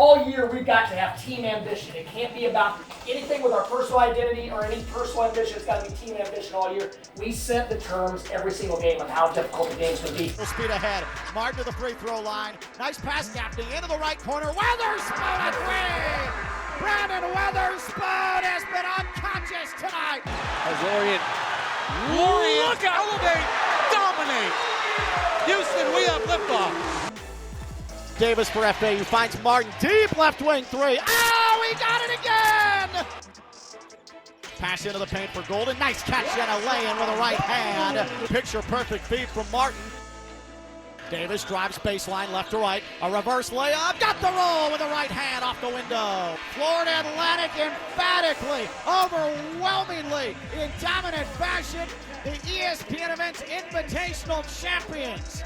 all year we've got to have team ambition. It can't be about anything with our personal identity or any personal ambition. It's got to be team ambition all year. We set the terms every single game of how difficult the game's going to be. Full speed ahead. Martin to the free throw line. Nice pass gap into the right corner. Weatherspoon at three. Brandon Weatherspoon has been unconscious tonight. As Lorient elevate, dominate. Houston, we have liftoff. Davis for FAU finds Martin, deep left wing three. Oh, he got it again! Pass into the paint for Golden. Nice catch and a lay-in with a right hand. Picture perfect feed from Martin. Davis drives baseline left to right. A reverse layup. Got the roll with a right hand off the window. Florida Atlantic emphatically, overwhelmingly, in dominant fashion, the ESPN Events Invitational Champions.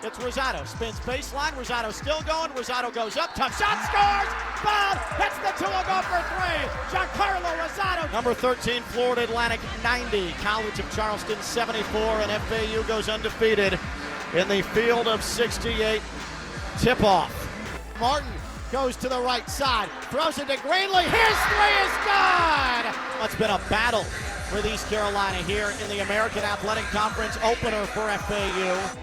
It's Rosado, spins baseline, Rosado still going, Rosado goes up, tough shot, scores! Fouled, hits the two, will go for three! Giancarlo Rosado. Number 13, Florida Atlantic 90, College of Charleston 74, and FAU goes undefeated in the field of 68 tip-off. Martin goes to the right side, throws it to Greenlee, his three is good! It's been a battle with East Carolina here in the American Athletic Conference opener for FAU.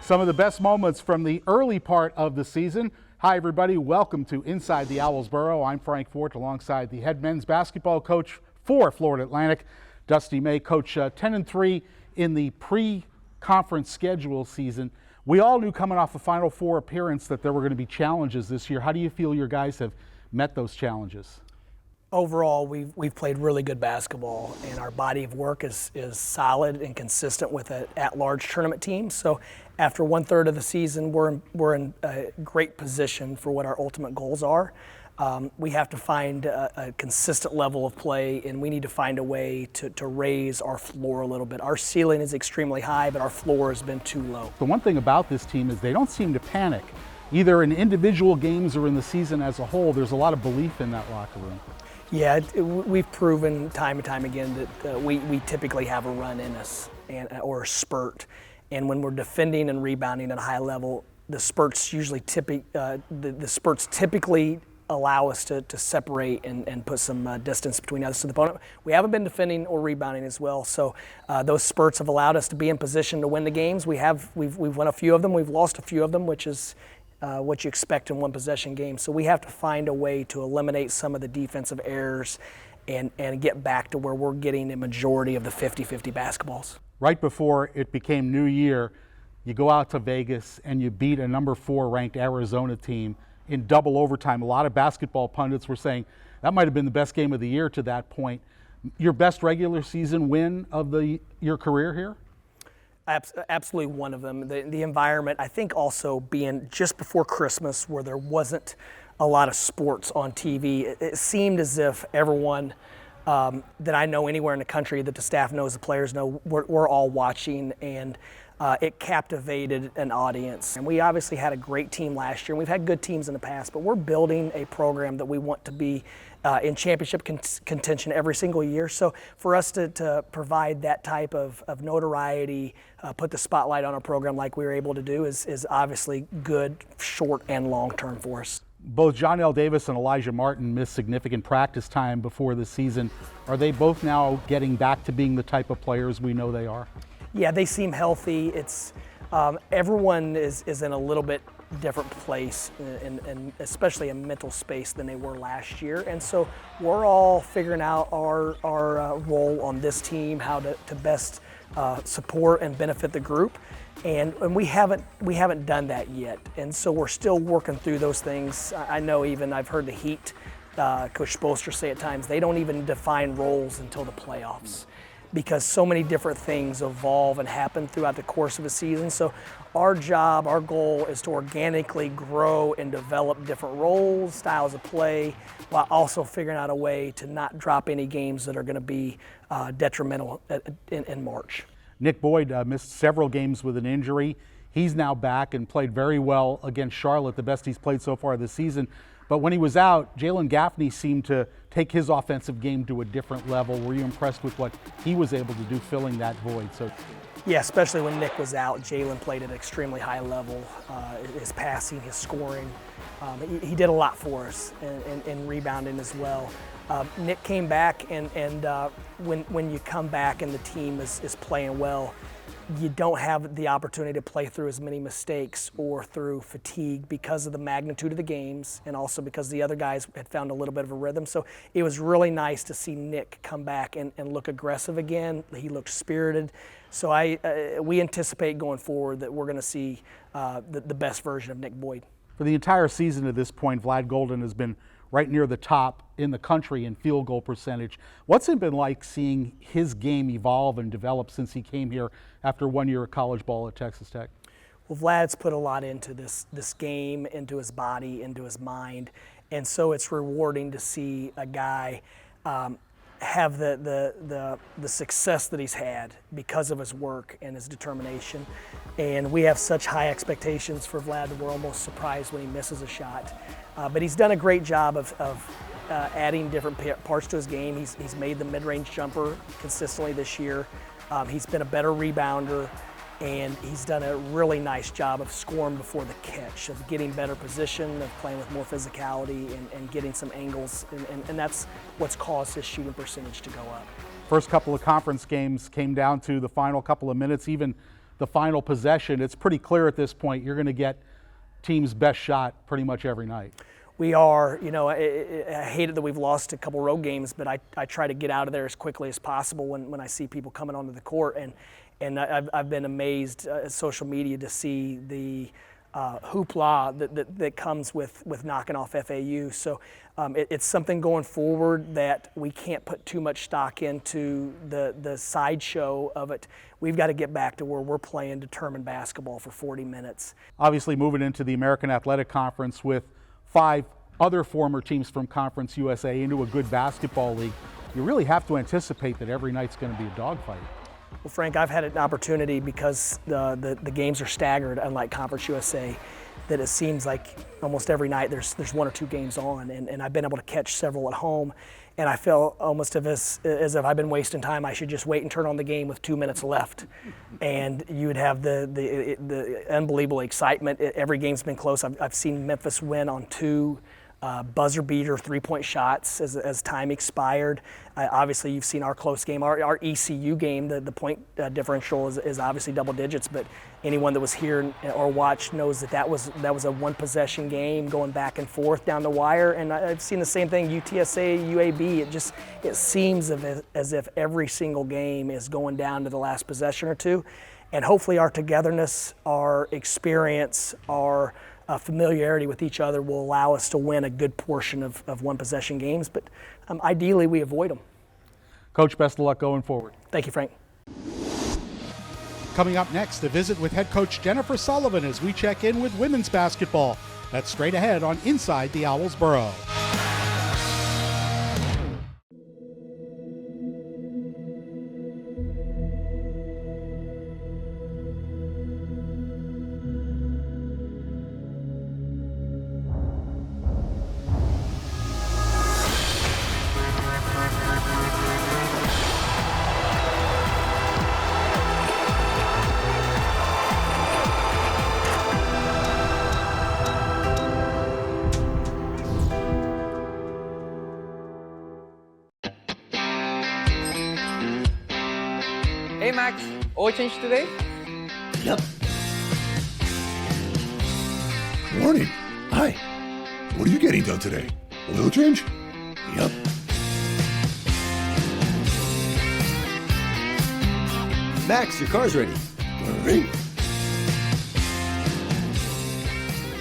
Some of the best moments from the early part of the season. Hi, everybody. Welcome to Inside the Owls Burrow. I'm Frank Forte alongside the head men's basketball coach for Florida Atlantic, Dusty May. Coach, 10-3 in the pre-conference schedule season. We all knew coming off the Final Four appearance that there were going to be challenges this year. How do you feel your guys have met those challenges? Overall, we've played really good basketball, and our body of work is solid and consistent with an at-large tournament team. So after 1/3 of the season, we're in a great position for what our ultimate goals are. We have to find a consistent level of play, and we need to find a way to raise our floor a little bit. Our ceiling is extremely high, but our floor has been too low. The one thing about this team is they don't seem to panic, either in individual games or in the season as a whole. There's a lot of belief in that locker room. Yeah, we've proven time and time again that we typically have a run in us or a spurt. And when we're defending and rebounding at a high level, the spurts usually typically allow us to separate and put some distance between us and the opponent. We haven't been defending or rebounding as well, so those spurts have allowed us to be in position to win the games. We've won a few of them, we've lost a few of them, which is what you expect in one possession game. So we have to find a way to eliminate some of the defensive errors and get back to where we're getting a majority of the 50-50 basketballs. Right before it became New Year, you go out to Vegas and you beat a number 4 ranked Arizona team in double overtime. A lot of basketball pundits were saying that might have been the best game of the year to that point. Your best regular season win of your career here? Absolutely one of them. The environment, I think also being just before Christmas where there wasn't a lot of sports on TV, it seemed as if everyone that I know anywhere in the country, that the staff knows, the players know, we're all watching, and it captivated an audience. And we obviously had a great team last year, and we've had good teams in the past, but we're building a program that we want to be in championship contention every single year. So for us to provide that type of notoriety, put the spotlight on a program like we were able to do is obviously good, short and long term for us. Both John L. Davis and Elijah Martin missed significant practice time before the season. Are they both now getting back to being the type of players we know they are? Yeah, they seem healthy. It's everyone is in a little bit different place, and especially a mental space than they were last year. And so we're all figuring out our role on this team, how to best support and benefit the group. And we haven't done that yet. And so we're still working through those things. I know I've heard the Heat, Coach Spoelstra say at times, they don't even define roles until the playoffs, because so many different things evolve and happen throughout the course of a season. So our goal is to organically grow and develop different roles, styles of play, while also figuring out a way to not drop any games that are going to be detrimental in March. Nick Boyd missed several games with an injury. He's now back and played very well against Charlotte, the best he's played so far this season. But when he was out, Jalen Gaffney seemed to take his offensive game to a different level. Were you impressed with what he was able to do filling that void? Yeah, especially when Nick was out, Jalen played at an extremely high level. His passing, his scoring, He did a lot for us in rebounding as well. Nick came back, and when you come back and the team is playing well, you don't have the opportunity to play through as many mistakes or through fatigue because of the magnitude of the games, and also because the other guys had found a little bit of a rhythm. So it was really nice to see Nick come back and look aggressive again. He looked spirited. So we anticipate going forward that we're going to see the best version of Nick Boyd. For the entire season at this point, Vlad Golden has been right near the top in the country in field goal percentage. What's it been like seeing his game evolve and develop since he came here after 1 year of college ball at Texas Tech? Well, Vlad's put a lot into this game, into his body, into his mind, and so it's rewarding to see a guy have the success that he's had because of his work and his determination. And we have such high expectations for Vlad that we're almost surprised when he misses a shot. But he's done a great job of adding different parts to his game. He's made the mid-range jumper consistently this year. He's been a better rebounder, and he's done a really nice job of scoring before the catch, of getting better position, of playing with more physicality, and getting some angles, and that's what's caused his shooting percentage to go up. First couple of conference games came down to the final couple of minutes, even the final possession. It's pretty clear at this point you're going to get team's best shot pretty much every night. We are, I hate it that we've lost a couple road games, but I try to get out of there as quickly as possible when I see people coming onto the court, and I've been amazed at social media to see the hoopla that comes with knocking off FAU. So it's something going forward that we can't put too much stock into the sideshow of it. We've got to get back to where we're playing determined basketball for 40 minutes. Obviously moving into the American Athletic Conference with 5 other former teams from Conference USA into a good basketball league, you really have to anticipate that every night's going to be a dogfight. Well, Frank, I've had an opportunity because the games are staggered, unlike Conference USA, that it seems like almost every night there's 1 or 2 games on, and I've been able to catch several at home, and I feel almost as if I've been wasting time. I should just wait and turn on the game with 2 minutes left, and you would have the unbelievable excitement. Every game's been close. I've seen Memphis win on 2 buzzer beater 3-point shots as time expired. Obviously, you've seen our close game, our ECU game. The point differential is obviously double digits, but anyone that was here or watched knows that was a 1-possession game going back and forth down the wire. And I've seen the same thing, UTSA, UAB. It seems as if every single game is going down to the last possession or 2. And hopefully our togetherness, our experience, our familiarity with each other will allow us to win a good portion of 1-possession games, but ideally we avoid them. Coach, best of luck going forward. Thank you, Frank. Coming up next, a visit with head coach Jennifer Sullivan as we check in with women's basketball. That's straight ahead on Inside the Owls Burrow. Hey Max, oil change today? Yep. Morning. Hi. What are you getting done today? Oil change? Yep. Max, your car's ready. Great.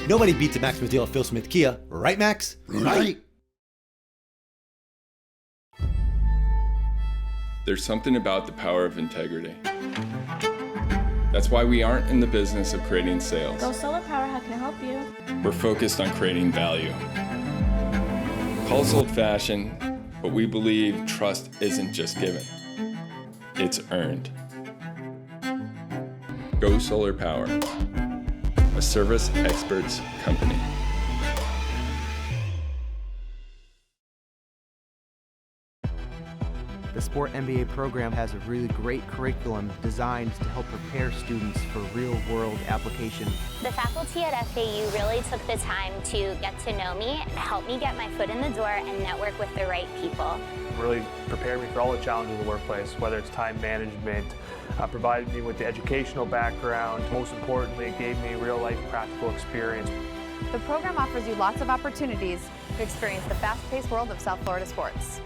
Nobody beats a Maximus deal at Phil Smith Kia, right, Max? Right. There's something about the power of integrity. That's why we aren't in the business of creating sales. Go Solar Power, how can I help you? We're focused on creating value. Call us old-fashioned, but we believe trust isn't just given. It's earned. Go Solar Power, a service experts company. The Sport MBA program has a really great curriculum designed to help prepare students for real-world application. The faculty at FAU really took the time to get to know me, help me get my foot in the door, and network with the right people. Really prepared me for all the challenges of the workplace, whether it's time management, provided me with the educational background. Most importantly, it gave me real-life practical experience. The program offers you lots of opportunities to experience the fast-paced world of South Florida sports.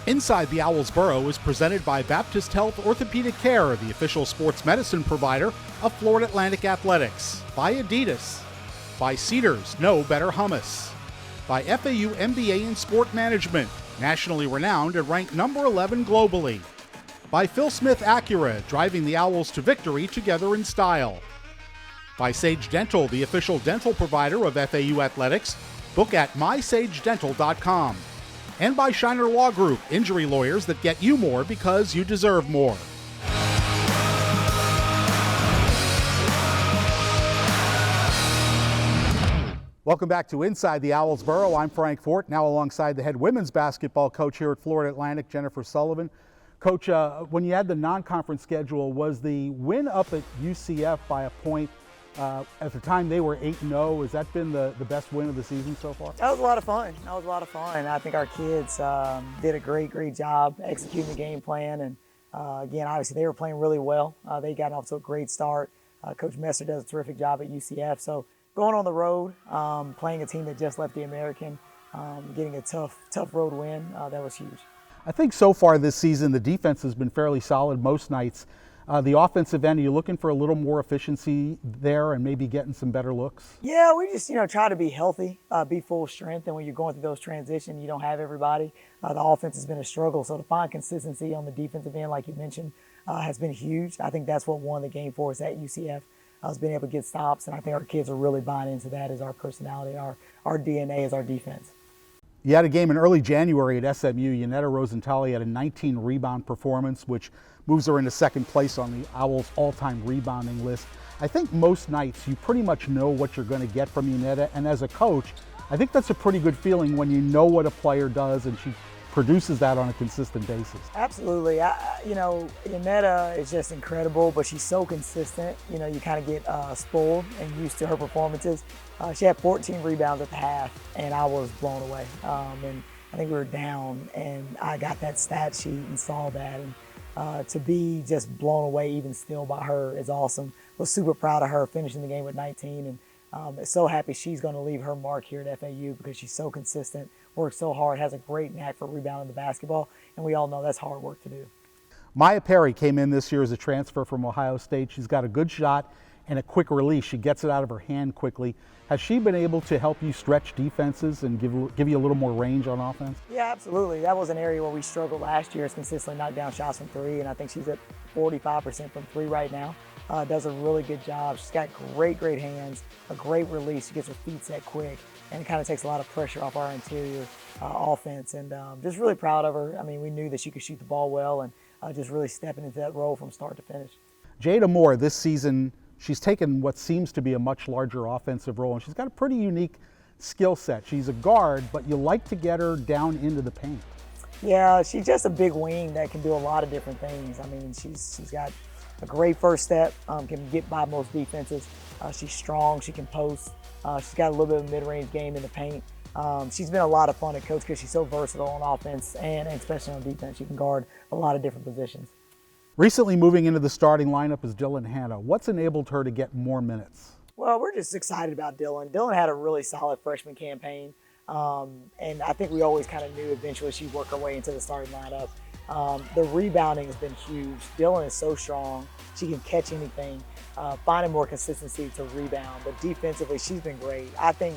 Inside the Owls Burrow is presented by Baptist Health Orthopedic Care, the official sports medicine provider of Florida Atlantic Athletics. By Adidas. By Cedars, no better hummus. By FAU MBA in Sport Management, nationally renowned and ranked number 11 globally. By Phil Smith Acura, driving the Owls to victory together in style. By Sage Dental, the official dental provider of FAU Athletics. Book at mysagedental.com. And by Shiner Law Group, injury lawyers that get you more because you deserve more. Welcome back to Inside the Owls Burrow. I'm Frank Forte, now alongside the head women's basketball coach here at Florida Atlantic, Jennifer Sullivan. Coach, when you had the non-conference schedule, was the win up at UCF by a point? At the time, they were 8-0. Has that been the best win of the season so far? That was a lot of fun. I think our kids did a great job executing the game plan. And again, obviously, they were playing really well. They got off to a great start. Coach Messer does a terrific job at UCF. So going on the road, playing a team that just left the American, getting a tough road win, that was huge. I think so far this season, the defense has been fairly solid most nights. The offensive end, are you looking for a little more efficiency there and maybe getting some better looks? Yeah, we just, try to be healthy, be full strength. And when you're going through those transitions, you don't have everybody. The offense has been a struggle. So to find consistency on the defensive end, like you mentioned, has been huge. I think that's what won the game for us at UCF. Has been able to get stops. And I think our kids are really buying into that as our personality, our DNA as our defense. You had a game in early January at SMU. Yanetta Rosentali had a 19 rebound performance, which moves her into second place on the Owls all-time rebounding list. I think most nights you pretty much know what you're going to get from Yanetta, and as a coach, I think that's a pretty good feeling when you know what a player does and she produces that on a consistent basis. Absolutely. Yanetta is just incredible, but she's so consistent. You kind of get spoiled and used to her performances. She had 14 rebounds at the half, and I was blown away. And I think we were down, and I got that stat sheet and saw that. And to be just blown away even still by her is awesome. Was super proud of her finishing the game with 19, and so happy she's going to leave her mark here at FAU because she's so consistent, works so hard, has a great knack for rebounding the basketball, and we all know that's hard work to do. Maya Perry came in this year as a transfer from Ohio State. She's got a good shot and a quick release. She gets it out of her hand quickly. Has she been able to help you stretch defenses and give you a little more range on offense? Yeah, absolutely. That was an area where we struggled last year, is consistently knock down shots from three, and I think she's at 45% from three right now. Does a really good job. She's got great hands, a great release. She gets her feet set quick, and it kind of takes a lot of pressure off our interior offense. And just really proud of her. I mean, we knew that she could shoot the ball well, and just really stepping into that role from start to finish. Jada Moore, this season, she's taken what seems to be a much larger offensive role, and she's got a pretty unique skill set. She's a guard, but you like to get her down into the paint. Yeah, she's just a big wing that can do a lot of different things. I mean, she's got a great first step, can get by most defenses. She's strong, she can post. She's got a little bit of a mid-range game in the paint. She's been a lot of fun to coach because she's so versatile on offense and especially on defense. She can guard a lot of different positions. Recently moving into the starting lineup is Dylan Hanna. What's enabled her to get more minutes? Well, we're just excited about Dylan. Dylan had a really solid freshman campaign, and I think we always kind of knew eventually she'd work her way into the starting lineup. The rebounding has been huge. Dylan is so strong. She can catch anything, finding more consistency to rebound. But defensively, she's been great. I think,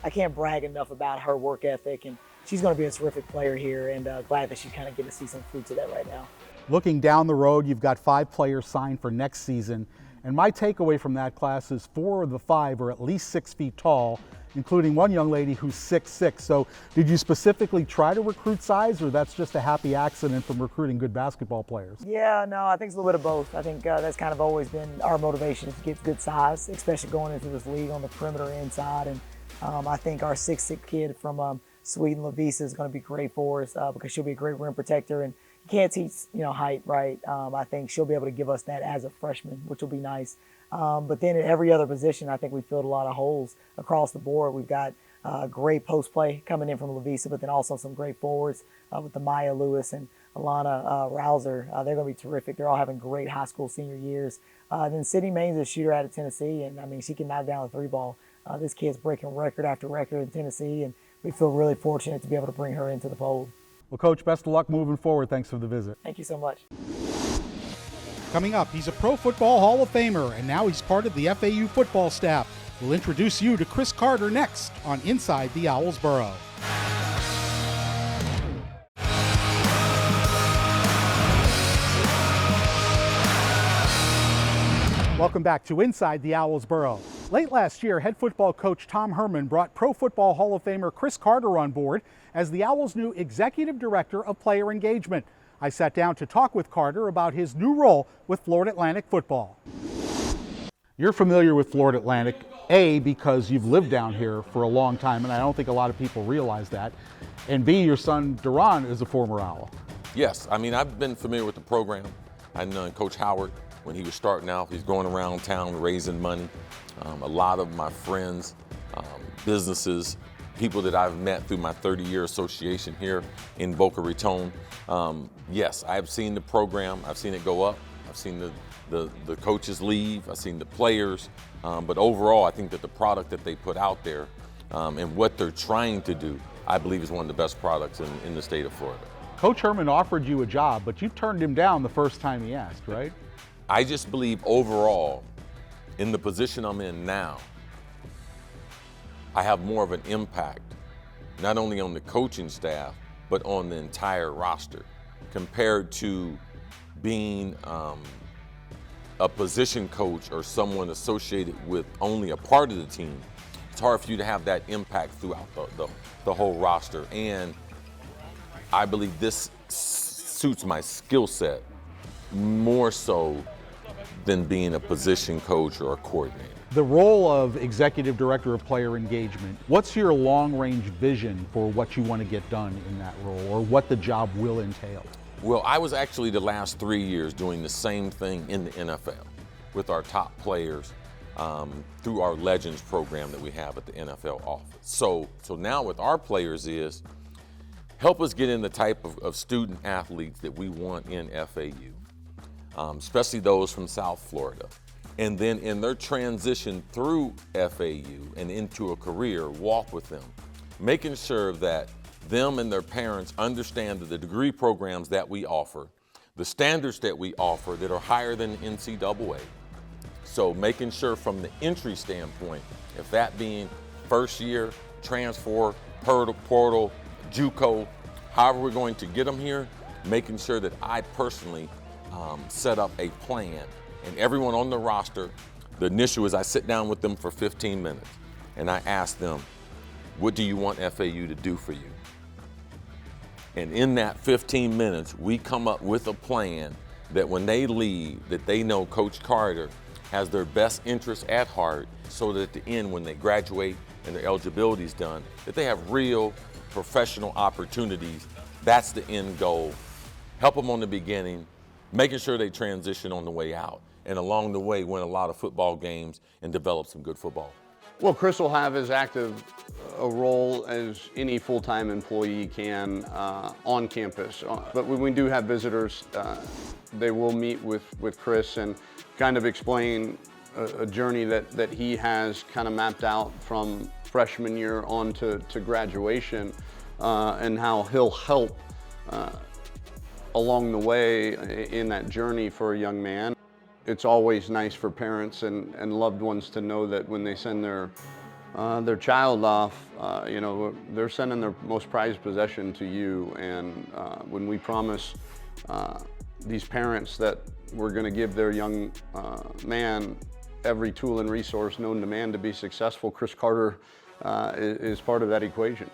I can't brag enough about her work ethic, and she's going to be a terrific player here, and glad that she's kind of getting to see some fruits of that right now. Looking down the road, you've got 5 players signed for next season. And my takeaway from that class is 4 of the 5 are at least 6 feet tall, including one young lady who's 6'6". So did you specifically try to recruit size, or that's just a happy accident from recruiting good basketball players? Yeah, no, I think it's a little bit of both. I think that's kind of always been our motivation, is to get good size, especially going into this league on the perimeter inside. And I think our 6'6" kid from Sweet and Lavisa is going to be great for us because she'll be a great rim protector, and you can't teach height, right? I think she'll be able to give us that as a freshman, which will be nice. But then at every other position, I think we filled a lot of holes across the board. We've got great post play coming in from Lavisa, but then also some great forwards with the Maya Lewis and Alana Rouser. They're going to be terrific. They're all having great high school senior years. Then Sydney Main's a shooter out of Tennessee, and I mean, she can knock down a three ball. This kid's breaking record after record in Tennessee, and we feel really fortunate to be able to bring her into the fold. Well, Coach, best of luck moving forward. Thanks for the visit. Thank you so much. Coming up, he's a Pro Football Hall of Famer, and now he's part of the FAU football staff. We'll introduce you to Cris Carter next on Inside the Owls Burrow. Welcome back to Inside the Owls Burrow. Late last year, head football coach Tom Herman brought Pro Football Hall of Famer Cris Carter on board as the Owls' new Executive Director of Player Engagement. I sat down to talk with Carter about his new role with Florida Atlantic football. You're familiar with Florida Atlantic, A, because you've lived down here for a long time, and I don't think a lot of people realize that, and B, your son Duran is a former Owl. Yes, I mean, I've been familiar with the program. I've known Coach Howard when he was starting out. He's going around town raising money. A lot of my friends, businesses, people that I've met through my 30-year association here in Boca Raton. Yes, I've seen the program. I've seen it go up. I've seen the coaches leave. I've seen the players. But overall, I think that the product that they put out there and what they're trying to do, I believe is one of the best products in the state of Florida. Coach Herman offered you a job, but you turned him down the first time he asked, right? I just believe overall, in the position I'm in now, I have more of an impact, not only on the coaching staff, but on the entire roster, compared to being a position coach or someone associated with only a part of the team. It's hard for you to have that impact throughout the whole roster. And I believe this suits my skill set more so than being a position coach or a coordinator. The role of Executive Director of Player Engagement, what's your long-range vision for what you want to get done in that role, or what the job will entail? Well, I was actually the last 3 years doing the same thing in the NFL with our top players through our Legends program that we have at the NFL office. So now with our players is help us get in the type of student athletes that we want in FAU, especially those from South Florida. And then in their transition through FAU and into a career, walk with them, making sure that them and their parents understand the degree programs that we offer, the standards that we offer that are higher than NCAA. So making sure from the entry standpoint, if that being first year, transfer, portal, JUCO, however we're going to get them here, making sure that I personally set up a plan. And everyone on the roster, the initial is I sit down with them for 15 minutes and I ask them, what do you want FAU to do for you? And in that 15 minutes, we come up with a plan that when they leave, that they know Coach Carter has their best interests at heart, so that at the end, when they graduate and their eligibility is done, that they have real professional opportunities. That's the end goal. Help them on the beginning, making sure they transition on the way out, and along the way win a lot of football games and develop some good football. Well, Cris will have as active a role as any full-time employee can on campus. But when we do have visitors, they will meet with Cris and kind of explain a journey that he has kind of mapped out from freshman year on to graduation, and how he'll help along the way in that journey for a young man. It's always nice for parents and loved ones to know that when they send their child off, they're sending their most prized possession to you. And when we promise these parents that we're going to give their young man every tool and resource known to man to be successful, Cris Carter is part of that equation.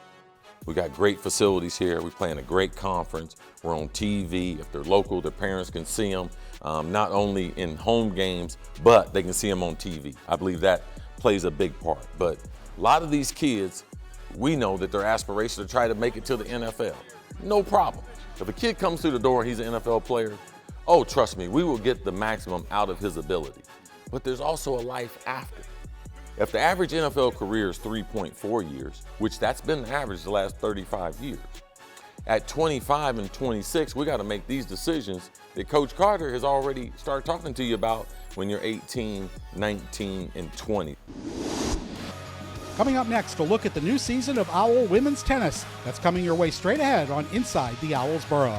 We got great facilities here. We play in a great conference. We're on TV. If they're local, their parents can see them, not only in home games, but they can see them on TV. I believe that plays a big part. But a lot of these kids, we know that their aspiration to try to make it to the NFL. No problem. If a kid comes through the door and he's an NFL player, oh, trust me, we will get the maximum out of his ability. But there's also a life after. If the average NFL career is 3.4 years, which that's been the average the last 35 years, at 25 and 26, we got to make these decisions that Coach Carter has already started talking to you about when you're 18, 19, and 20. Coming up next, a look at the new season of Owl women's tennis. That's coming your way straight ahead on Inside the Owls Burrow.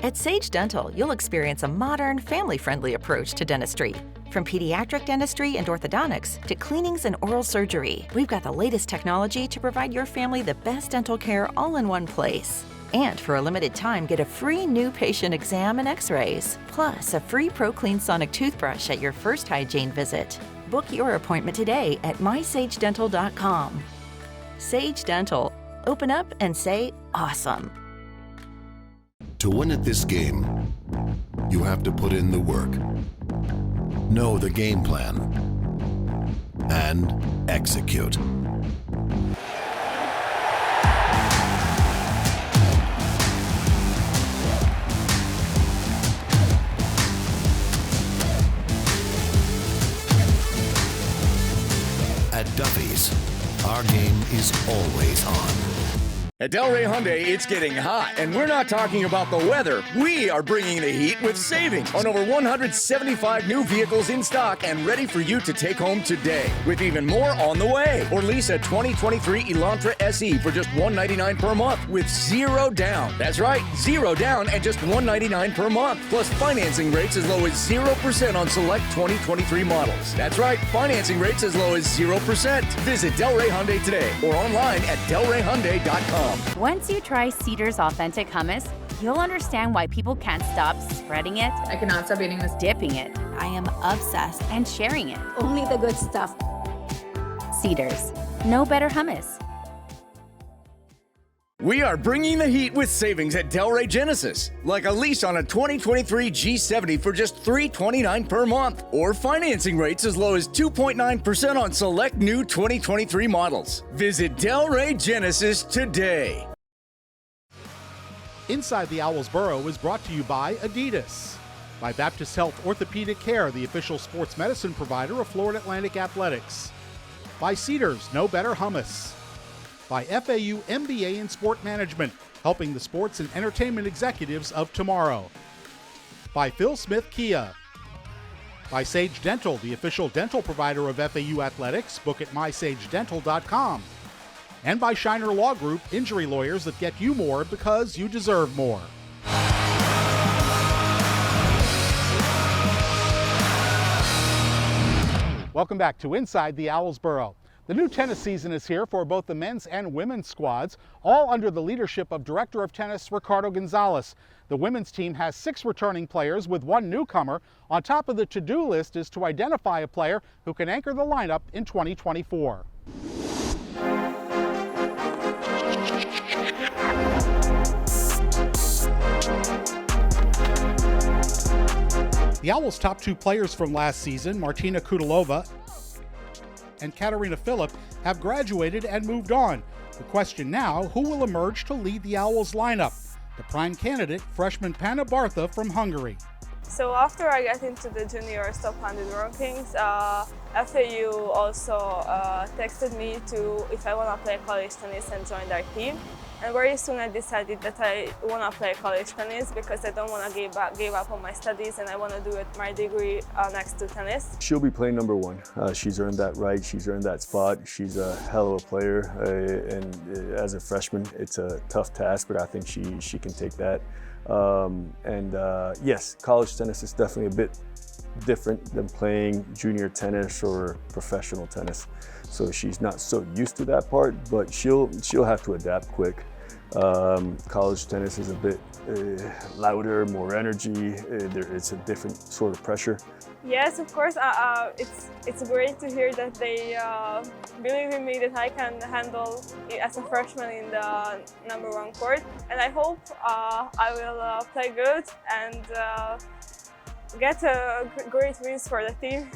At Sage Dental, you'll experience a modern, family-friendly approach to dentistry. From pediatric dentistry and orthodontics to cleanings and oral surgery, we've got the latest technology to provide your family the best dental care all in one place. And for a limited time, get a free new patient exam and x-rays, plus a free ProClean Sonic toothbrush at your first hygiene visit. Book your appointment today at mysagedental.com. Sage Dental. Open up and say awesome. To win at this game, you have to put in the work, know the game plan, and execute. At Duffy's, our game is always on. At Delray Hyundai, it's getting hot, and we're not talking about the weather. We are bringing the heat with savings on over 175 new vehicles in stock and ready for you to take home today, with even more on the way. Or lease a 2023 Elantra SE for just $199 per month with zero down. That's right, zero down and just $199 per month. Plus financing rates as low as 0% on select 2023 models. That's right, financing rates as low as 0%. Visit Delray Hyundai today or online at delrayhyundai.com. Once you try Cedar's authentic hummus, you'll understand why people can't stop spreading it. I cannot stop eating this. Dipping it. I am obsessed. And sharing it. Only the good stuff. Cedar's. No better hummus. We are bringing the heat with savings at Delray Genesis, like a lease on a 2023 G70 for just $329 per month, or financing rates as low as 2.9% on select new 2023 models. Visit Delray Genesis today. Inside the Owls Burrow is brought to you by Adidas, by Baptist Health Orthopedic Care, the official sports medicine provider of Florida Atlantic Athletics, by Cedars, No Better Hummus, by FAU MBA in Sport Management, helping the sports and entertainment executives of tomorrow, by Phil Smith Kia, by Sage Dental, the official dental provider of FAU Athletics, book at mysagedental.com, and by Shiner Law Group, injury lawyers that get you more because you deserve more. Welcome back to Inside the Owls Burrow. The new tennis season is here for both the men's and women's squads, all under the leadership of Director of Tennis Ricardo Gonzalez. The women's team has 6 returning players with 1 newcomer. On top of the to-do list is to identify a player who can anchor the lineup in 2024. The Owls' top 2 players from last season, Martina Kudalova and Katarina Philipp, have graduated and moved on. The question now, who will emerge to lead the Owls lineup? The prime candidate, freshman Panna Bartha from Hungary. So after I got into the junior top 100 rankings, FAU also texted me if I want to play college tennis and join their team. And very soon I decided that I want to play college tennis because I don't want to give up on my studies, and I want to do my degree next to tennis. She'll be playing number 1. She's earned that right. She's earned that spot. She's a hell of a player, and as a freshman, it's a tough task, but I think she can take that. Yes, college tennis is definitely a bit different than playing junior tennis or professional tennis. So she's not so used to that part, but she'll have to adapt quick. College tennis is a bit louder, more energy. It's a different sort of pressure. Yes, of course. It's great to hear that they believe in me, that I can handle it as a freshman in the number 1 court. And I hope I will play good and get great wins for the team.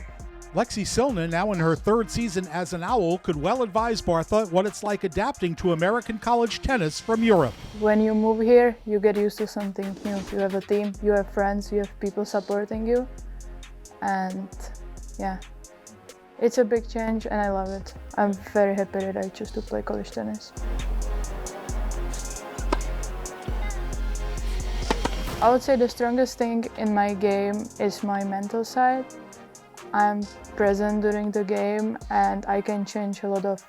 Lexi Silna, now in her third season as an Owl, could well advise Bartha what it's like adapting to American college tennis from Europe. When you move here, you get used to something new. You have a team, you have friends, you have people supporting you. And yeah, it's a big change and I love it. I'm very happy that I chose to play college tennis. I would say the strongest thing in my game is my mental side. I'm present during the game and I can change a lot of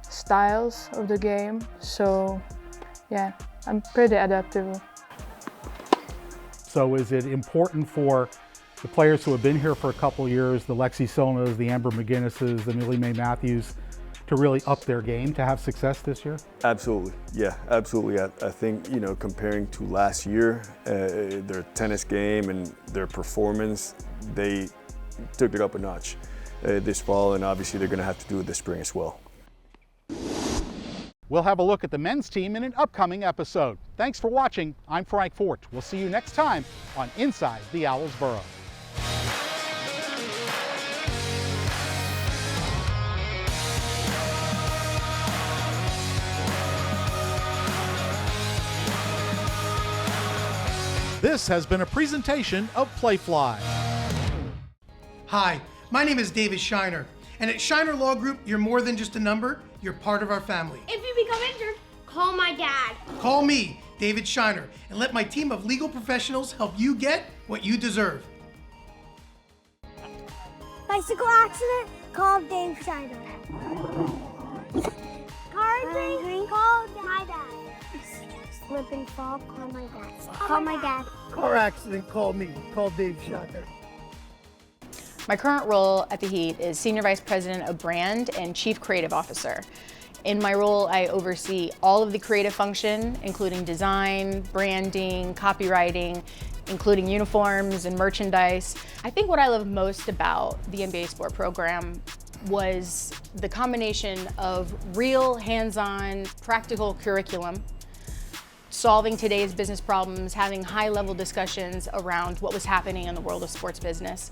styles of the game. So yeah, I'm pretty adaptable. So is it important for the players who have been here for a couple of years, the Lexi Silnas, the Amber McGinnises, the Millie Mae Matthews, to really up their game to have success this year? Absolutely, yeah, absolutely. I think, comparing to last year, their tennis game and their performance, they took it up a notch this fall, and obviously they're going to have to do it this spring as well. We'll have a look at the men's team in an upcoming episode. Thanks for watching. I'm Frank Forte. We'll see you next time on Inside the Owls Burrow. This has been a presentation of Playfly. Hi, my name is David Shiner, and at Shiner Law Group, you're more than just a number, you're part of our family. If you become injured, call my dad. Call me, David Shiner, and let my team of legal professionals help you get what you deserve. Bicycle accident, call Dave Shiner. Car injury, call my dad. Slip and fall, call my dad. Call my dad. Car accident, call me, call Dave Shiner. My current role at the Heat is Senior Vice President of Brand and Chief Creative Officer. In my role, I oversee all of the creative function, including design, branding, copywriting, including uniforms and merchandise. I think what I love most about the MBA Sport program was the combination of real hands-on practical curriculum, solving today's business problems, having high-level discussions around what was happening in the world of sports business.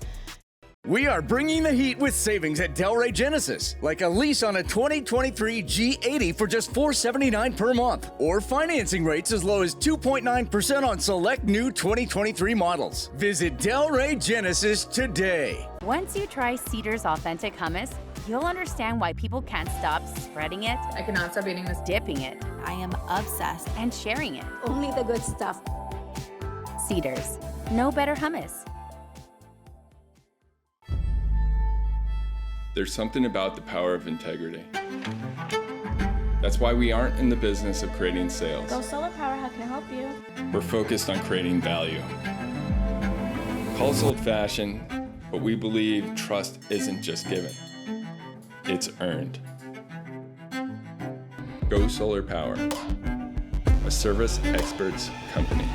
We are bringing the heat with savings at Delray Genesis, like a lease on a 2023 G80 for just $479 per month, or financing rates as low as 2.9% on select new 2023 models. Visit Delray Genesis today. Once you try Cedar's authentic hummus, you'll understand why people can't stop spreading it. I cannot stop eating this. Dipping it. I am obsessed. And sharing it. Only the good stuff. Cedar's. No better hummus. There's something about the power of integrity. That's why we aren't in the business of creating sales. Go Solar Power, how can I help you? We're focused on creating value. Call us old-fashioned, but we believe trust isn't just given. It's earned. Go Solar Power, a service experts company.